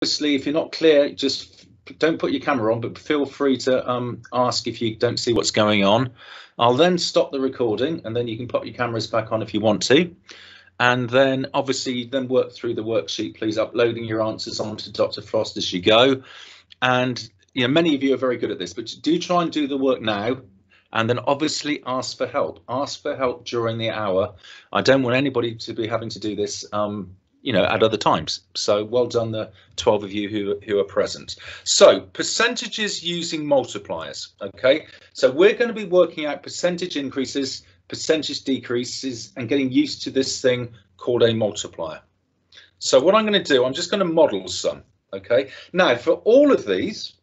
obviously, if you're not clear, just don't put your camera on, but feel free to ask if you don't see what's going on. I'll then stop the recording, and then you can put your cameras back on if you want to. And then obviously then work through the worksheet, please, uploading your answers onto Dr. Frost as you go. And many of you are very good at this, but do try and do the work now. And then obviously ask for help. Ask for help during the hour. I don't want anybody to be having to do this at other times. So well done, the 12 of you who are present. So percentages using multipliers. OK, so we're going to be working out percentage increases, percentage decreases, and getting used to this thing called a multiplier. So what I'm going to do, I'm just going to model some. OK, now for all of these,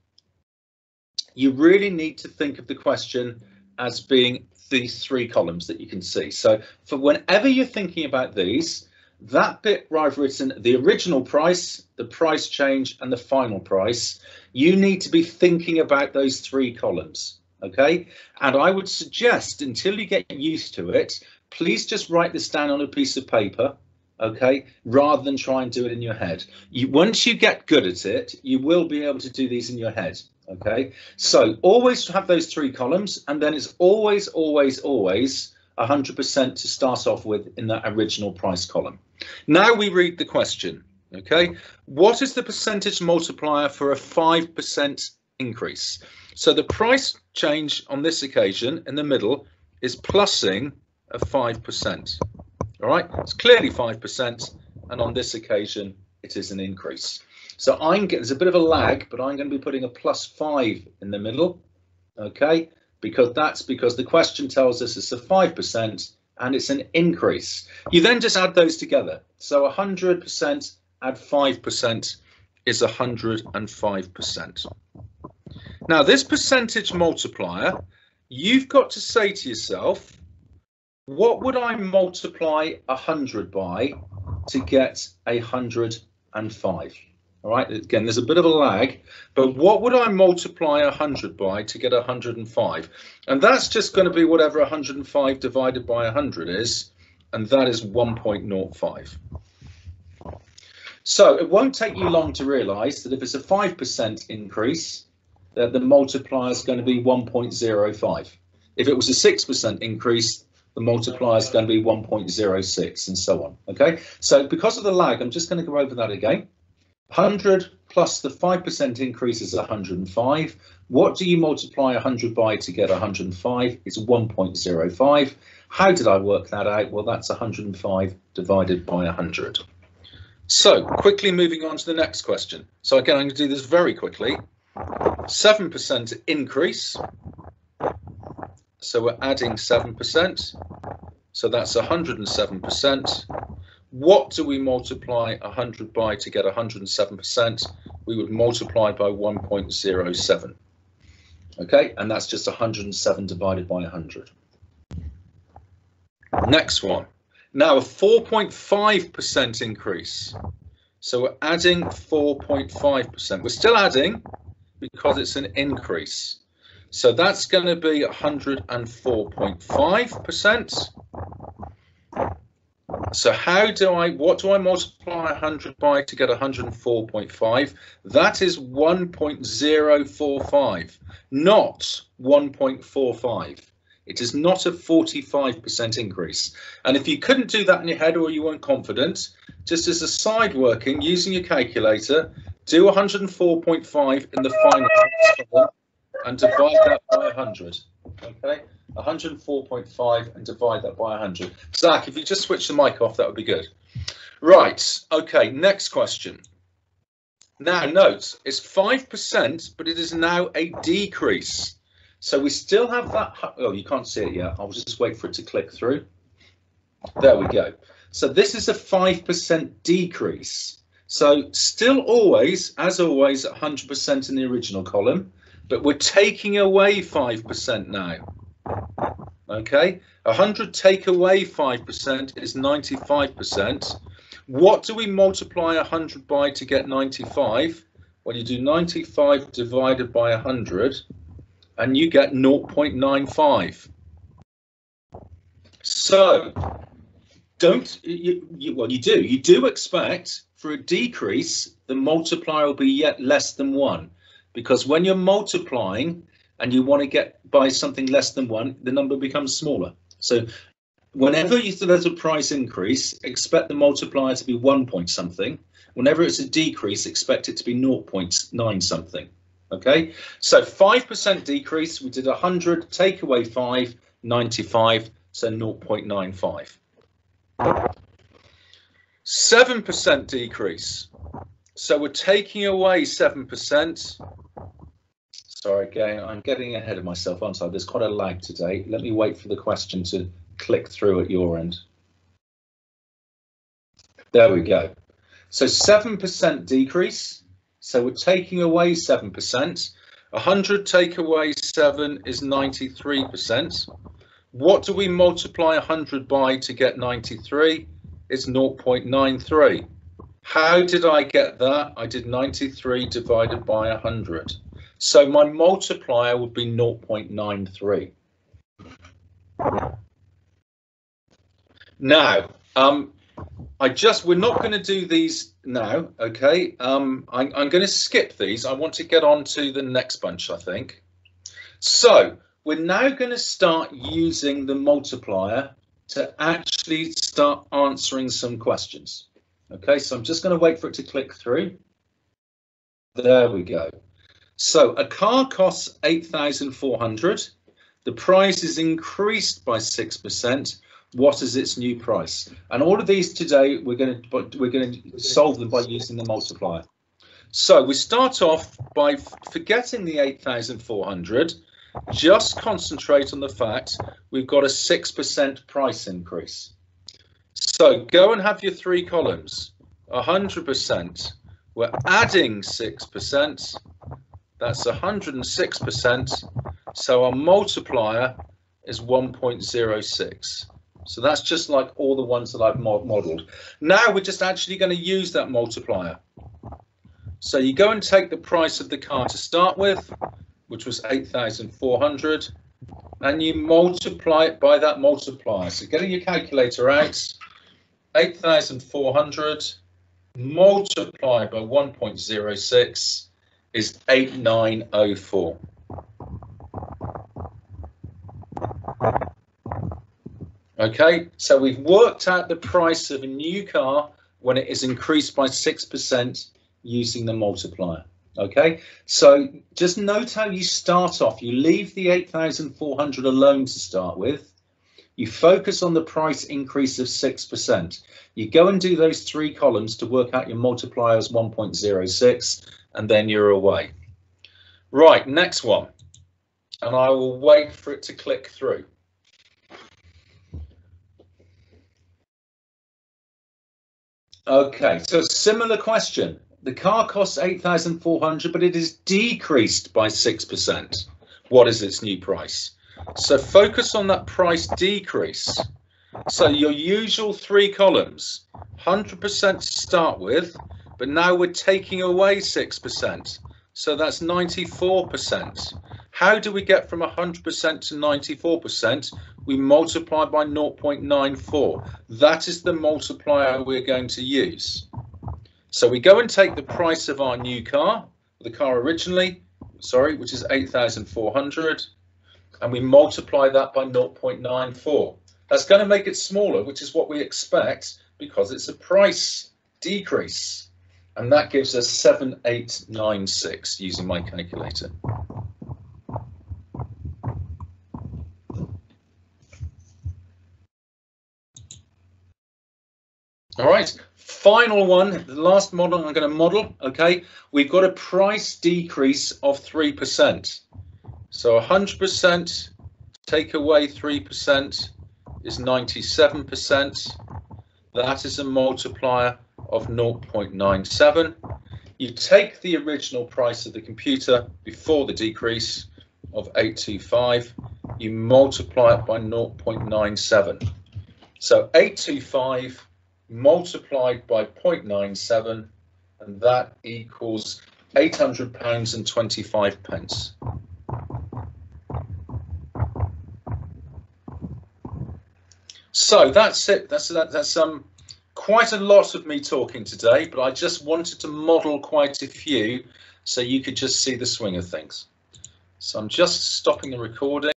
you really need to think of the question as being these three columns that you can see. So for whenever you're thinking about these, that bit where I've written the original price, the price change, and the final price, you need to be thinking about those three columns. OK, and I would suggest until you get used to it, please just write this down on a piece of paper. OK, rather than try and do it in your head. Once you get good at it, you will be able to do these in your head. OK, so always have those three columns, and then it's always 100% to start off with in that original price column. Now we read the question. OK, what is the percentage multiplier for a 5% increase? So the price change on this occasion in the middle is plussing a 5%. All right, it's clearly 5%, and on this occasion it is an increase. So there's a bit of a lag, but I'm going to be putting a +5 in the middle. OK, because the question tells us it's a 5% and it's an increase. You then just add those together. So 100% add 5% is 105%. Now this percentage multiplier, you've got to say to yourself, what would I multiply 100 by to get 105? All right, again, there's a bit of a lag, but what would I multiply 100 by to get 105? And that's just going to be whatever 105 divided by 100 is, and that is 1.05. So it won't take you long to realise that if it's a 5% increase, that the multiplier is going to be 1.05. If it was a 6% increase, the multiplier is going to be 1.06, and so on. OK, so because of the lag, I'm just going to go over that again. 100 plus the 5% increase is 105. What do you multiply 100 by to get 105? It's 1.05. How did I work that out? Well, that's 105 divided by 100. So quickly moving on to the next question. So again, I'm going to do this very quickly. 7% increase. So we're adding 7%. So that's 107%. What do we multiply 100 by to get 107%? We would multiply by 1.07. OK, and that's just 107 divided by 100. Next one. Now a 4.5% increase. So we're adding 4.5%. We're still adding because it's an increase. So that's going to be 104.5%. So what do I multiply 100 by to get 104.5? That is 1.045, not 1.45. It is not a 45% increase. And if you couldn't do that in your head or you weren't confident, just as a side working using your calculator, do 104.5 in the final column and divide that by 100. OK, 104.5 and divide that by 100. Zach, if you just switch the mic off, that would be good. Right. OK, next question. Now note, it's 5%, but it is now a decrease. So we still have that. Oh, you can't see it yet. I'll just wait for it to click through. There we go. So this is a 5% decrease. So still always, as always, 100% in the original column, but we're taking away 5% now. OK, 100 take away 5% is 95%. What do we multiply 100 by to get 95? Well, you do 95 divided by 100 and you get 0.95. So you do expect for a decrease, the multiplier will be yet less than 1, because when you're multiplying and you want to get by something less than 1, the number becomes smaller. So whenever there's a price increase, expect the multiplier to be 1 point something. Whenever it's a decrease, expect it to be 0.9 something. Okay, so 5% decrease, we did 100, take away 5, 95, so 0.95. 7% decrease, so we're taking away 7%. Sorry, again, I'm getting ahead of myself, aren't I? There's quite a lag today. Let me wait for the question to click through at your end. There we go. So 7% decrease. So we're taking away 7%. 100 take away 7 is 93%. What do we multiply 100 by to get 93? It's 0.93. How did I get that? I did 93 divided by 100. So my multiplier would be 0.93. Now, we're not going to do these now, okay? I'm going to skip these. I want to get on to the next bunch, I think. So we're now going to start using the multiplier to actually start answering some questions. Okay, so I'm just going to wait for it to click through. There we go. So a car costs 8,400. The price is increased by 6%. What is its new price? And all of these today, we're going to solve them by using the multiplier. So we start off by forgetting the 8,400. Just concentrate on the fact we've got a 6% price increase. So go and have your 3 columns. 100%. We're adding 6%. That's 106%. So our multiplier is 1.06. So that's just like all the ones that I've modeled. Now we're just actually going to use that multiplier. So you go and take the price of the car to start with, which was 8,400, and you multiply it by that multiplier. So getting your calculator out, 8,400 multiplied by 1.06 is 8904. Okay, so we've worked out the price of a new car when it is increased by 6% using the multiplier. Okay, so just note how you start off. You leave the 8,400 alone to start with. You focus on the price increase of 6%. You go and do those 3 columns to work out your multiplier as 1.06, and then you're away. Right, next one. And I will wait for it to click through. Okay, so similar question. The car costs 8,400, but it is decreased by 6%. What is its new price? So focus on that price decrease. So your usual 3 columns, 100% to start with, but now we're taking away 6%. So that's 94%. How do we get from 100% to 94%? We multiply by 0.94. That is the multiplier we're going to use. So we go and take the price of our new car, the car originally, which is 8,400, and we multiply that by 0.94. That's going to make it smaller, which is what we expect because it's a price decrease. And that gives us 7896 using my calculator. All right, final one, the last model I'm going to model. Okay, we've got a price decrease of 3%. So 100% take away 3% is 97%. That is a multiplier of 0.97. You take the original price of the computer before the decrease of 825. You multiply it by 0.97. So 825 multiplied by 0.97, and that equals £800 and 25 pence. So that's it. That's quite a lot of me talking today, but I just wanted to model quite a few so you could just see the swing of things. So I'm just stopping the recording.